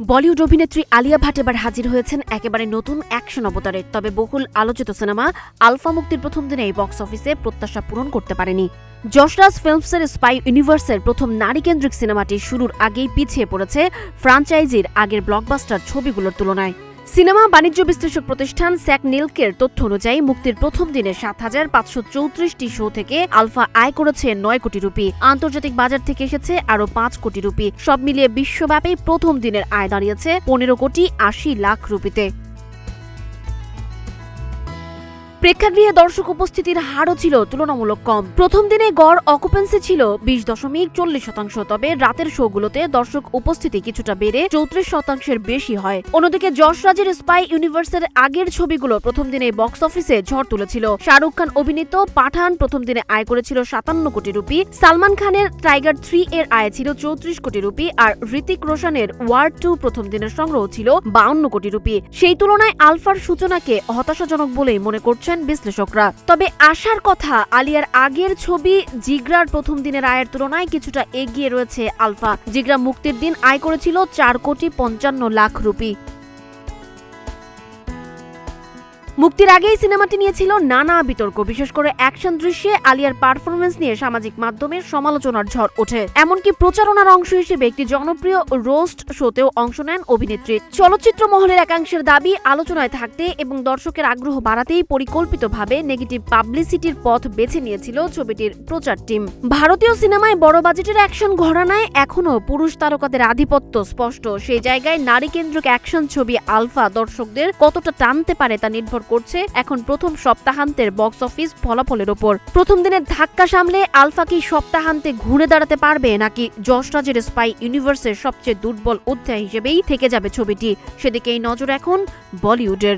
বলিউড অভিনেত্রী আলিয়া ভাট এবার হাজির হয়েছেন একেবারে নতুন অ্যাকশন অবতারে। তবে বহুল আলোচিত সিনেমা আলফা মুক্তির প্রথম দিনেই বক্স অফিসে প্রত্যাশা পূরণ করতে পারেনি। যশরাজ ফিল্মসের স্পাই ইউনিভার্সের প্রথম নারীকেন্দ্রিক সিনেমাটি শুরুর আগেই পিছিয়ে পড়েছে ফ্রাঞ্চাইজির আগের ব্লকবাস্টার ছবিগুলোর তুলনায়। সিনেমা বাণিজ্য বিশ্লেষক প্রতিষ্ঠান স্যাক নিলকের তথ্য অনুযায়ী মুক্তির প্রথম দিনে ৭,৫৩৪টি শো থেকে আলফা আয় করেছে ৯ কোটি রুপি। আন্তর্জাতিক বাজার থেকে এসেছে আরও ৫ কোটি রুপি। সব মিলিয়ে বিশ্বব্যাপী প্রথম দিনের আয় দাঁড়িয়েছে ১৫,৮০,০০,০০০ রুপিতে। প্রেক্ষাগৃহে দর্শক উপস্থিতির হারও ছিল তুলনামূলক কম। প্রথম দিনে গড় অকুপেন্সি ছিল ২০.৪০%। তবে রাতের শোগুলোতে দর্শক উপস্থিতি কিছুটা বেড়ে ৩৪% বেশি হয়। অন্যদিকে যশরাজের স্পাই ইউনিভার্সের আগের ছবিগুলো প্রথম দিনে বক্স অফিসে ঝড় তুলেছিল। শাহরুখ খান অভিনীত পাঠান প্রথম দিনে আয় করেছিল ৫৭ কোটি রুপি। সালমান খানের টাইগার ৩ এর আয় ছিল ৩৪ কোটি রুপি। আর হৃতিক রোশনের ওয়ার ২ প্রথম দিনের সংগ্রহ ছিল ৫২ কোটি রুপি। সেই তুলনায় আলফার সূচনাকে হতাশাজনক বলেই মনে করছেন বিশ্লেষকরা। তবে আশার কথা, আলিয়ার আগের ছবি জিগরার প্রথম দিনের আয়ের তুলনায় কিছুটা এগিয়ে রয়েছে আলফা। জিগরা মুক্তির দিন আয় করেছিল ৪,৫৫,০০,০০০ রুপি। মুক্তির আগেই সিনেমাটি নিয়েছিল নানা বিতর্ক। বিশেষ করে অ্যাকশন দৃশ্যে আলিয়ার পারফরমেন্স নিয়ে সামাজিক মাধ্যমে সমালোচনার ঝড় ওঠে। এমনকি প্রচারণার অংশ হিসেবে একটি জনপ্রিয় রোস্ট শোতেও অংশ নেন অভিনেত্রী। চলচ্চিত্র মহলের একাংশের দাবি, আলোচনায় থাকতে এবং দর্শকের আগ্রহ বাড়াতেই পরিকল্পিতভাবে নেগেটিভ পাবলিসিটির পথ বেছে নিয়েছিল ছবিটির প্রচার টিম। ভারতীয় সিনেমায় বড় বাজেটের অ্যাকশন ঘরানায় এখনও পুরুষ তারকাদের আধিপত্য স্পষ্ট। সেই জায়গায় নারী কেন্দ্রিক অ্যাকশন ছবি আলফা দর্শকদের কতটা টানতে পারে তা নির্ভর করছে এখন প্রথম সপ্তাহান্তের বক্স অফিস ফলাফলের ওপর। প্রথম দিনের ধাক্কা সামলে আলফা কি সপ্তাহান্তে ঘুরে দাঁড়াতে পারবে, নাকি যশরাজের স্পাই ইউনিভার্সের সবচেয়ে দুর্বল অধ্যায় হিসেবেই থেকে যাবে ছবিটি? সেদিকেই নজর এখন বলিউডের।